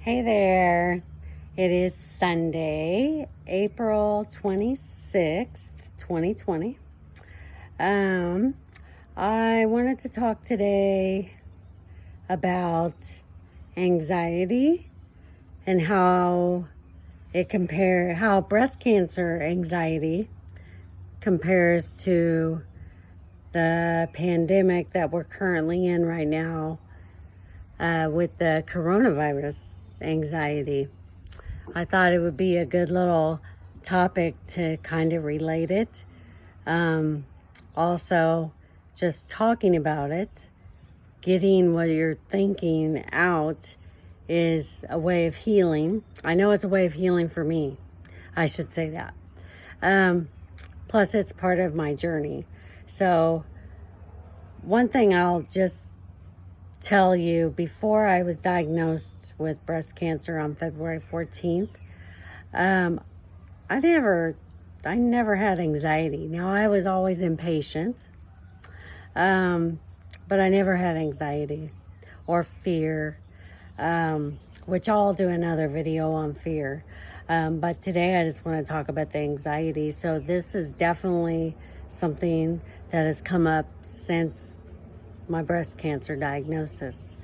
Hey there. It is Sunday, April 26th, 2020. I wanted to talk today about anxiety and how breast cancer anxiety compares to the pandemic that we're currently in right now with the coronavirus anxiety. I thought it would be a good little topic to kind of relate it. Also, just talking about it, getting what you're thinking out is a way of healing. I know it's a way of healing for me. I should say that. Plus, it's part of my journey. So, one thing I'll just tell you, before I was diagnosed with breast cancer on February 14th, I never had anxiety. Now, I was always impatient, but I never had anxiety or fear, which I'll do another video on fear. But today I just want to talk about the anxiety. So this is definitely something that has come up since my breast cancer diagnosis.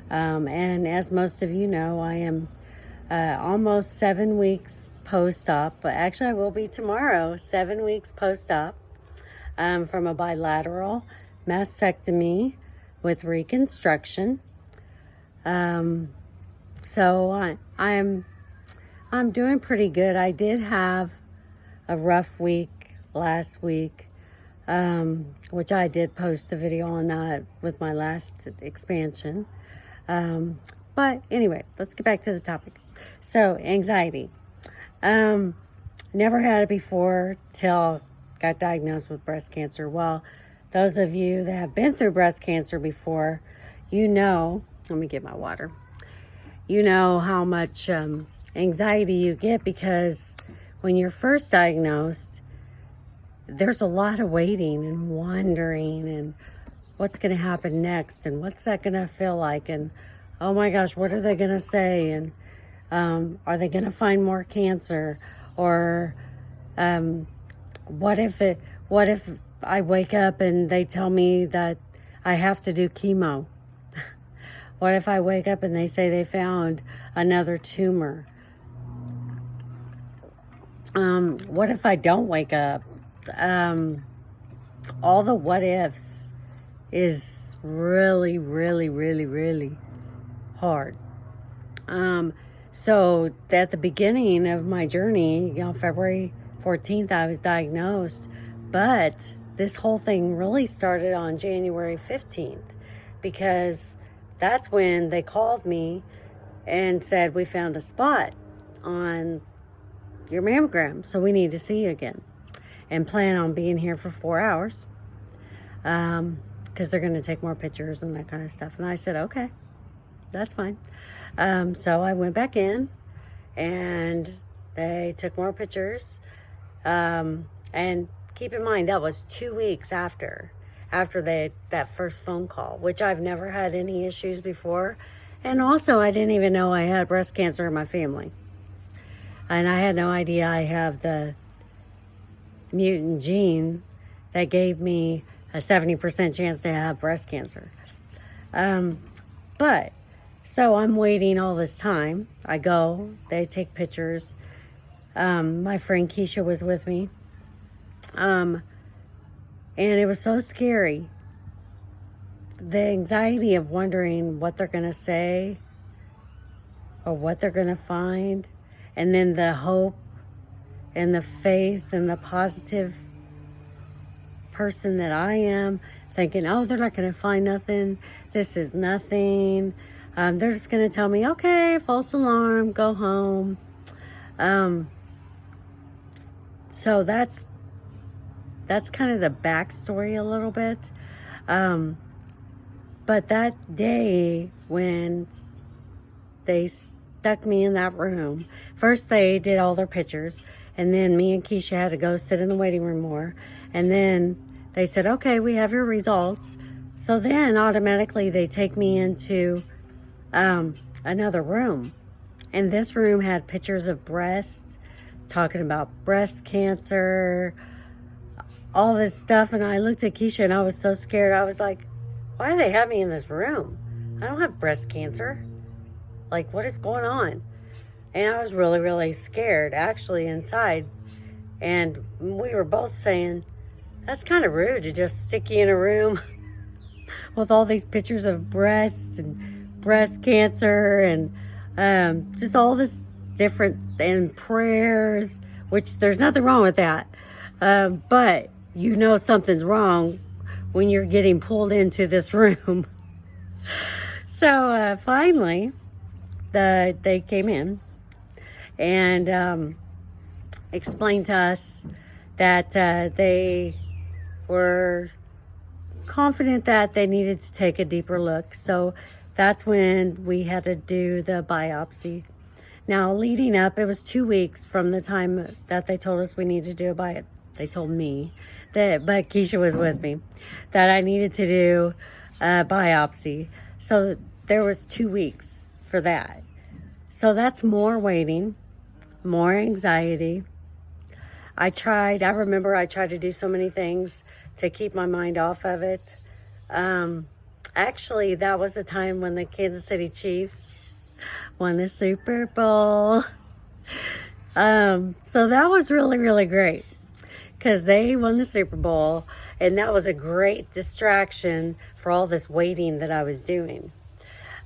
And as most of you know, I am almost 7 weeks post-op, but actually I will be tomorrow, 7 weeks post-op from a bilateral mastectomy with reconstruction. So I'm doing pretty good. I did have a rough week last week, which I did post a video on that with my last expansion. But anyway, let's get back to the topic. So, anxiety. Never had it before till got diagnosed with breast cancer. Well, those of you that have been through breast cancer before, you know, let me get my water. You know how much anxiety you get, because when you're first diagnosed, there's a lot of waiting and wondering and what's going to happen next and what's that going to feel like, and oh my gosh, what are they going to say, and are they going to find more cancer, or what if I wake up and they tell me that I have to do chemo? What if I wake up and they say they found another tumor? What if I don't wake up? All the what ifs is really, really, really, really hard. So at the beginning of my journey, February 14th, I was diagnosed, but this whole thing really started on January 15th, because that's when they called me and said, we found a spot on your mammogram, so we need to see you again and plan on being here for 4 hours, because they're going to take more pictures and that kind of stuff. And I said, okay, that's fine. So I went back in and they took more pictures. And keep in mind, that was 2 weeks after that first phone call, which I've never had any issues before. And also, I didn't even know I had breast cancer in my family. And I had no idea I have the mutant gene that gave me a 70% chance to have breast cancer. But so I'm waiting all this time. I go, they take pictures. My friend Keisha was with me. And it was so scary. The anxiety of wondering what they're going to say or what they're going to find. And then the hope and the faith and the positive person that I am, thinking, oh, they're not going to find nothing. This is nothing. They're just going to tell me, okay, false alarm, go home. So that's kind of the backstory a little bit. But that day when they stuck me in that room, first they did all their pictures, and then me and Keisha had to go sit in the waiting room more. And then they said, okay, we have your results. So then automatically they take me into another room. And this room had pictures of breasts, talking about breast cancer, all this stuff. And I looked at Keisha and I was so scared. I was like, why do they have me in this room? I don't have breast cancer. Like, what is going on? And I was really, really scared, actually, inside. And we were both saying, that's kind of rude to just stick you in a room with all these pictures of breasts and breast cancer and just all this different, and prayers, which there's nothing wrong with that. But you know something's wrong when you're getting pulled into this room. So finally, they came in and explained to us that they were confident that they needed to take a deeper look. So that's when we had to do the biopsy. Now, leading up, it was 2 weeks from the time that they told us we needed to do a biopsy. They told me that, but Keisha was with me, that I needed to do a biopsy. So there was 2 weeks for that. So that's more waiting, more anxiety. I remember I tried to do so many things to keep my mind off of it. Actually, that was the time when the Kansas City Chiefs won the Super Bowl. So that was really, really great because they won the Super Bowl, and that was a great distraction for all this waiting that I was doing.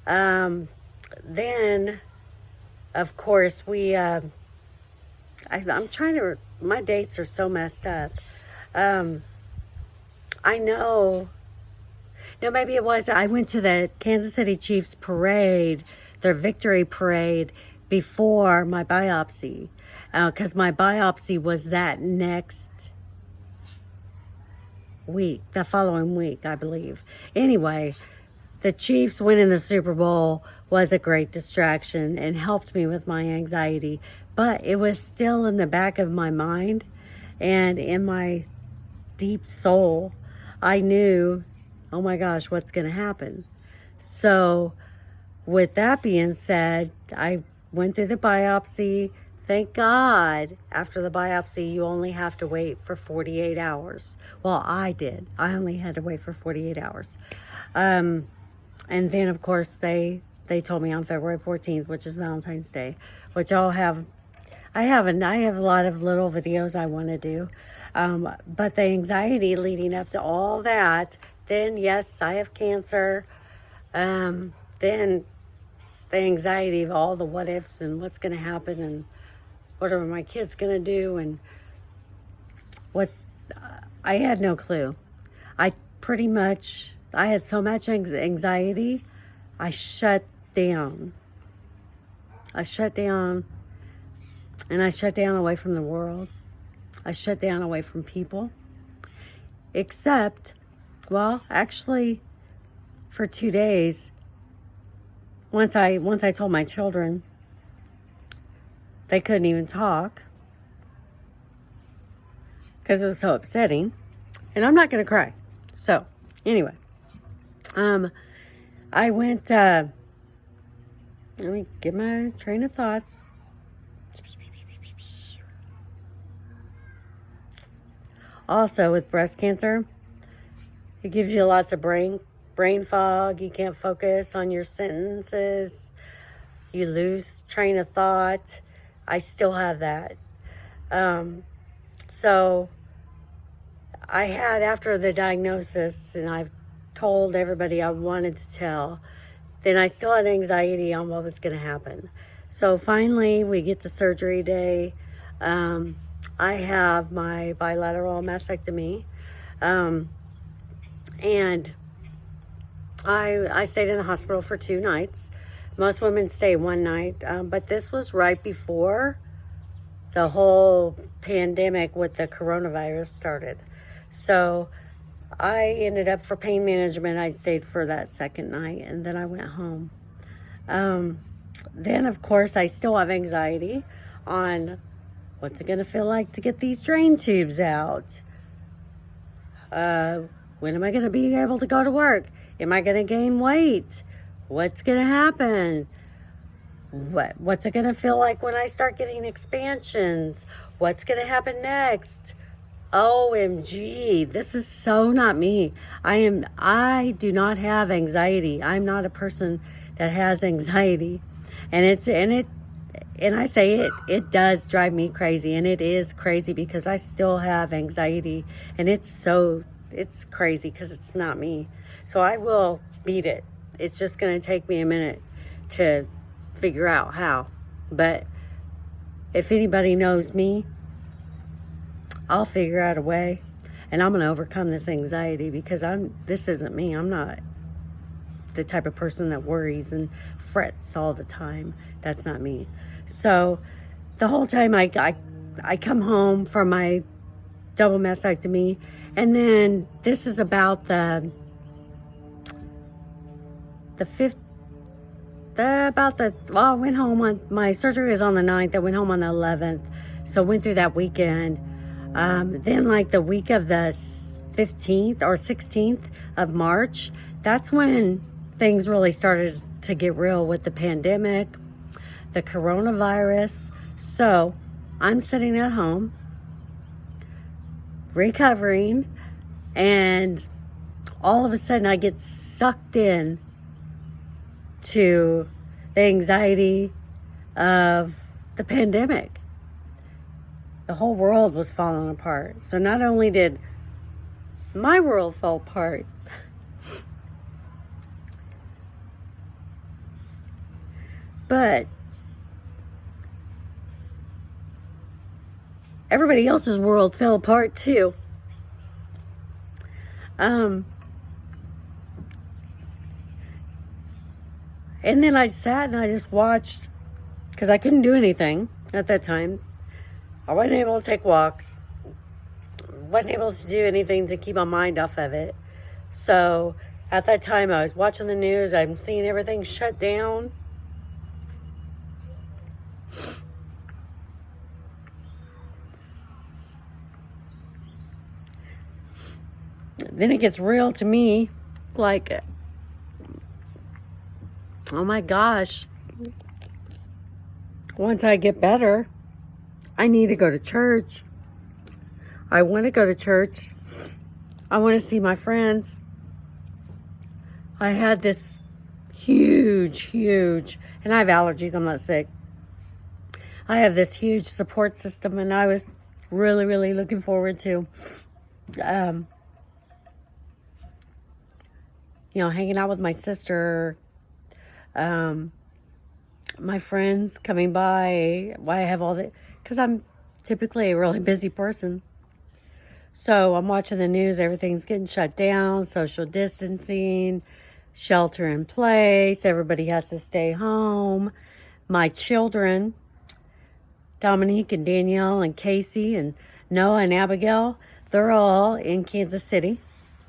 Then, of course, I'm trying to, my dates are so messed up. I know, no, maybe it was, I went to the Kansas City Chiefs parade, their victory parade, before my biopsy, because my biopsy was that next week, the following week, I believe. Anyway, the Chiefs winning the Super Bowl was a great distraction and helped me with my anxiety, but it was still in the back of my mind and in my deep soul. I knew, oh my gosh, what's going to happen? So with that being said, I went through the biopsy. Thank God, after the biopsy, you only have to wait for 48 hours. Well, I did. I only had to wait for 48 hours. And then, of course, they told me on February 14th, which is Valentine's Day, which I have a lot of little videos I want to do. But the anxiety leading up to all that, then, yes, I have cancer. Then the anxiety of all the what ifs and what's going to happen and what are my kids going to do and what, I had no clue. I had so much anxiety, I shut down. And I shut down away from the world. I shut down away from people. Except, well, actually, for 2 days, once I told my children, they couldn't even talk because it was so upsetting. And I'm not going to cry. So, anyway, I went, let me get my train of thoughts. Also, with breast cancer, it gives you lots of brain fog. You can't focus on your sentences. You lose train of thought. I still have that. So I had, after the diagnosis, and I've told everybody I wanted to tell, then I still had anxiety on what was going to happen. So finally, we get to surgery day. I have my bilateral mastectomy. And I stayed in the hospital for 2 nights. Most women stay 1 night, but this was right before the whole pandemic with the coronavirus started. So I ended up, for pain management, I stayed for that 2nd night, and then I went home. Then, of course, I still have anxiety on what's it going to feel like to get these drain tubes out? When am I going to be able to go to work? Am I going to gain weight? What's going to happen? What's it going to feel like when I start getting expansions? What's going to happen next? OMG, this is so not me. I do not have anxiety. I'm not a person that has anxiety. And I say it does drive me crazy, and it is crazy because I still have anxiety, and it's crazy because it's not me. So I will beat it. It's just going to take me a minute to figure out how. But if anybody knows me, I'll figure out a way, and I'm going to overcome this anxiety because this isn't me. I'm not the type of person that worries and frets all the time. That's not me. So the whole time I come home from my double mastectomy, and then this is about the fifth, well, I went home on, my surgery was on the 9th. I went home on the 11th. So went through that weekend. Then like the week of the 15th or 16th of March, that's when things really started to get real with the pandemic, the coronavirus. So I'm sitting at home, recovering, and all of a sudden I get sucked in to the anxiety of the pandemic. The whole world was falling apart. So not only did my world fall apart, but everybody else's world fell apart too. And then I sat and I just watched, because I couldn't do anything at that time. I wasn't able to take walks. Wasn't able to do anything to keep my mind off of it. So at that time I was watching the news. I'm seeing everything shut down. Then it gets real to me, like, oh my gosh, once I get better, I need to go to church. I want to go to church. I want to see my friends. I had this huge, and I have allergies, I'm not sick. I have this huge support system, and I was really looking forward to hanging out with my sister, my friends coming by. Why I have all the, because I'm typically a really busy person. So I'm watching the news, everything's getting shut down, social distancing, shelter in place, everybody has to stay home. My children, Dominique and Danielle and Casey and Noah and Abigail, they're all in Kansas City.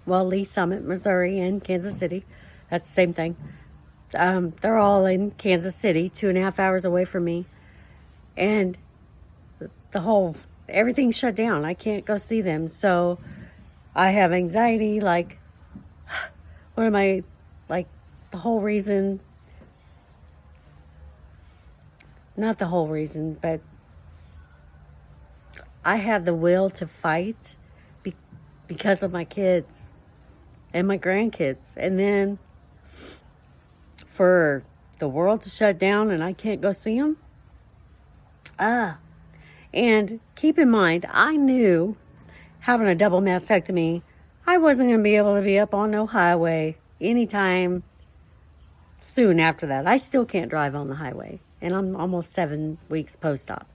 Well, Lee Summit, Missouri, and Kansas City. That's the same thing. They're all in Kansas City, 2.5 hours away from me. And everything's shut down. I can't go see them. So I have anxiety, like, what am I, like, the whole reason, not the whole reason, but I have the will to fight because of my kids and my grandkids. And then for the world to shut down and I can't go see them. And keep in mind, I knew having a double mastectomy, I wasn't going to be able to be up on no highway anytime soon after that. I still can't drive on the highway, and I'm almost 7 weeks post-op.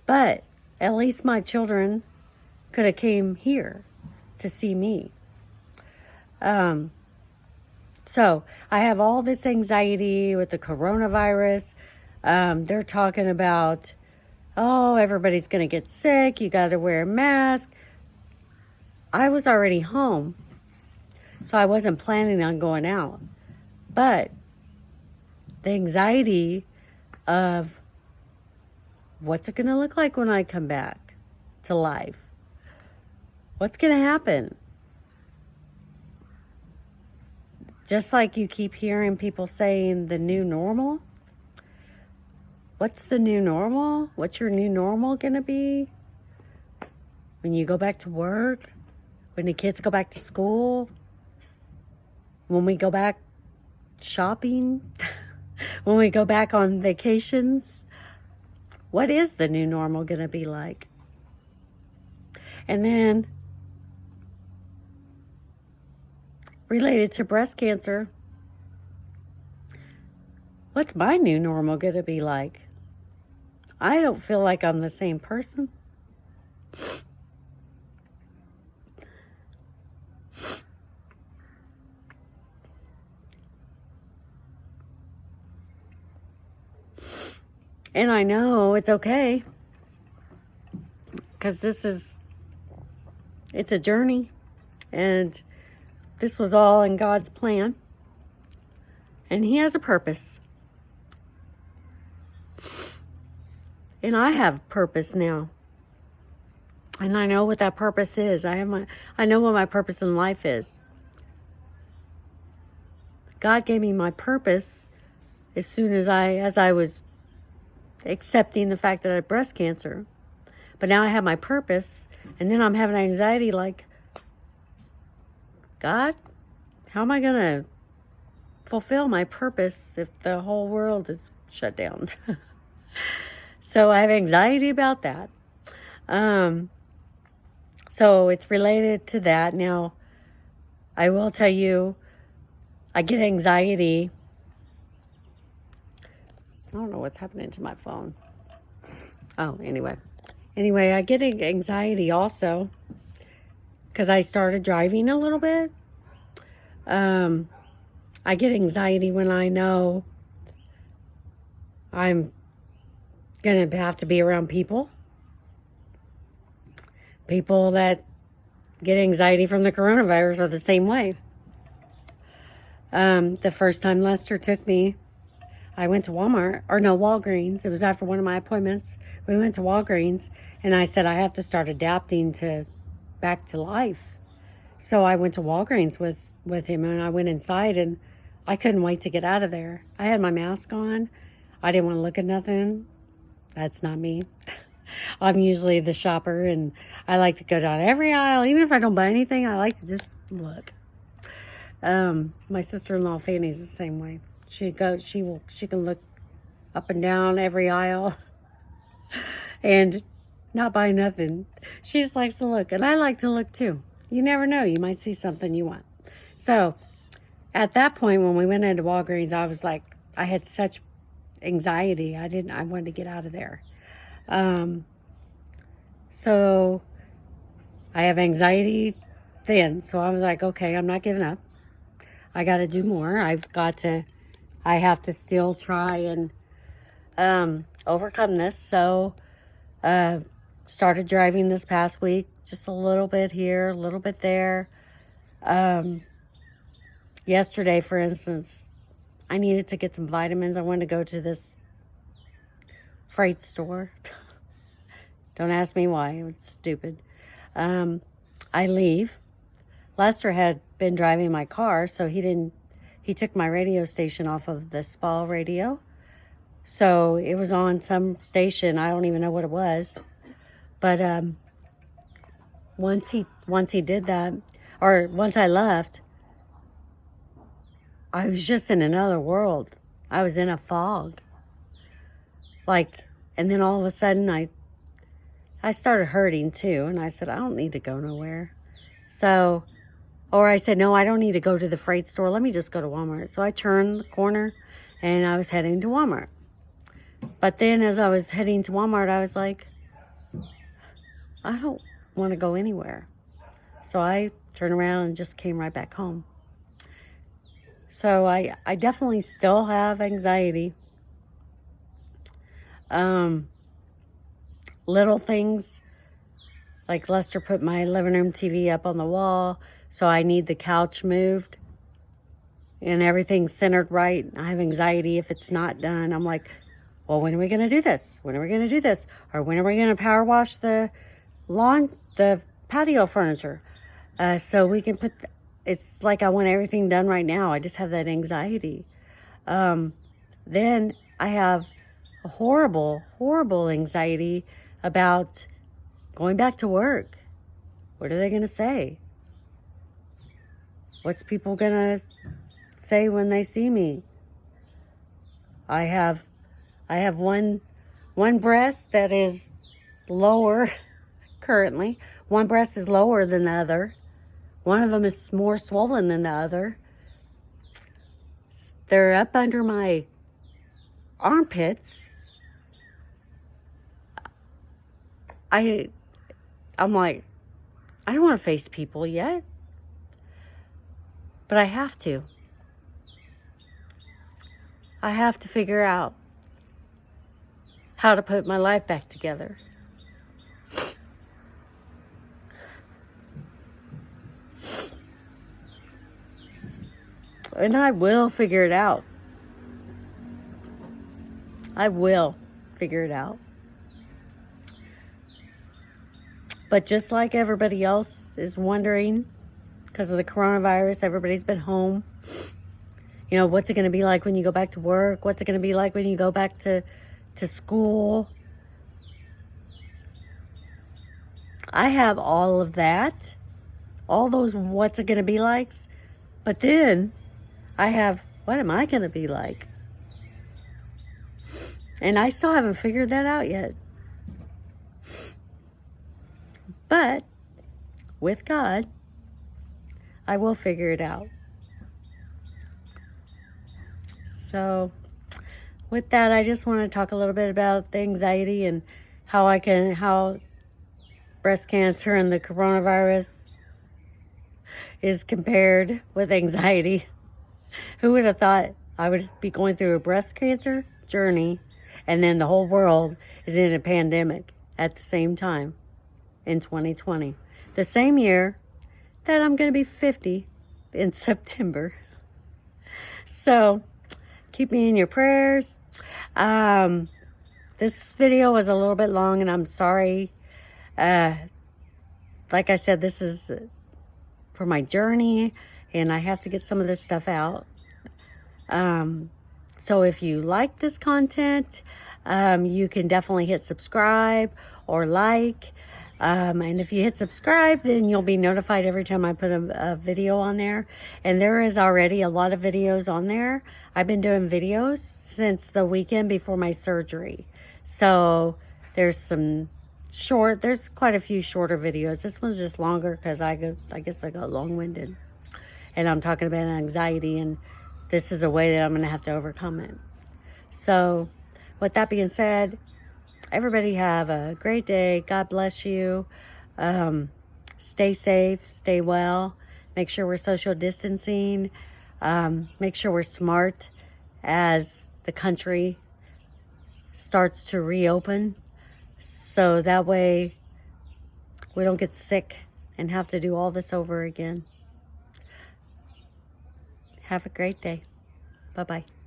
But at least my children could have came here to see me. So I have all this anxiety with the coronavirus. They're talking about, oh, everybody's going to get sick. You got to wear a mask. I was already home, so I wasn't planning on going out. But the anxiety of what's it going to look like when I come back to life? What's going to happen? Just like you keep hearing people saying the new normal, What's the new normal? What's your new normal going to be? When you go back to work? When the kids go back to school? When we go back shopping? When we go back on vacations? What is the new normal going to be like? And then, related to breast cancer, what's my new normal going to be like? I don't feel like I'm the same person. And I know it's okay, because it's a journey, and this was all in God's plan, and He has a purpose. And I have purpose now, and I know what that purpose is. I know what my purpose in life is. God gave me my purpose as soon as I was accepting the fact that I had breast cancer. But now I have my purpose, and then I'm having anxiety like, God, how am I going to fulfill my purpose if the whole world is shut down? So I have anxiety about that. So it's related to that. Now, I will tell you, I get anxiety. I don't know what's happening to my phone. Oh, anyway, I get anxiety also because I started driving a little bit. I get anxiety when I know I'm going to have to be around people that get anxiety from the coronavirus are the same way. The first time Lester took me, I went to Walgreens. It was after one of my appointments. We went to Walgreens, and I said, I have to start adapting back to life. So I went to Walgreens with him, and I went inside, and I couldn't wait to get out of there. I had my mask on. I didn't want to look at nothing. That's not me. I'm usually the shopper, and I like to go down every aisle. Even if I don't buy anything, I like to just look. My sister-in-law Fanny's the same way. She can look up and down every aisle and not buy nothing. She just likes to look, and I like to look too. You never know, you might see something you want. So at that point, when we went into Walgreens, I was like, I had such anxiety. I wanted to get out of there. So I have anxiety then. So I was like, okay, I'm not giving up. I got to do more. I have to still try and overcome this. So started driving this past week, just a little bit here, a little bit there. Yesterday, for instance, I needed to get some vitamins. I wanted to go to this freight store. Don't ask me why. It's stupid. I leave. Lester had been driving my car, so he took my radio station off of the spa radio. So it was on some station. I don't even know what it was. But once he did that, or once I left, I was just in another world. I was in a fog. And then all of a sudden I started hurting too. And I said, I don't need to go nowhere. Or I said, no, I don't need to go to the freight store. Let me just go to Walmart. So I turned the corner and I was heading to Walmart. But then as I was heading to Walmart, I was like, I don't want to go anywhere. So I turned around and just came right back home. So I definitely still have anxiety. Little things, like Lester put my living room TV up on the wall, so I need the couch moved and everything centered right. I have anxiety if it's not done. I'm like, well, when are we going to do this? When are we going to do this? Or when are we going to power wash the patio furniture? So we can it's like I want everything done right now. I just have that anxiety. Then I have a horrible, horrible anxiety about going back to work. What are they going to say? What's people going to say when they see me? I have one breast that is lower currently. One breast is lower than the other. One of them is more swollen than the other. They're up under my armpits. I'm like, I don't want to face people yet, but I have to. I have to figure out how to put my life back together. And I will figure it out. I will figure it out. But just like everybody else is wondering, because of the coronavirus, everybody's been home. You know, what's it going to be like when you go back to work? What's it going to be like when you go back to school? I have all of that. All those what's it going to be likes. But then I have, what am I going to be like? And I still haven't figured that out yet. But with God, I will figure it out. So with that, I just want to talk a little bit about the anxiety and how breast cancer and the coronavirus is compared with anxiety. Who would have thought I would be going through a breast cancer journey and then the whole world is in a pandemic at the same time in 2020. The same year that I'm going to be 50 in September. So keep me in your prayers. This video was a little bit long and I'm sorry. Like I said, this is for my journey and I have to get some of this stuff out. So if you like this content, you can definitely hit subscribe or like. And if you hit subscribe, then you'll be notified every time I put a video on there. And there is already a lot of videos on there. I've been doing videos since the weekend before my surgery. So there's quite a few shorter videos. This one's just longer because I guess I got long-winded. And I'm talking about anxiety, and this is a way that I'm going to have to overcome it. So with that being said, everybody have a great day. God bless you. Stay safe, stay well. Make sure we're social distancing. Make sure we're smart as the country starts to reopen. So that way we don't get sick and have to do all this over again. Have a great day. Bye-bye.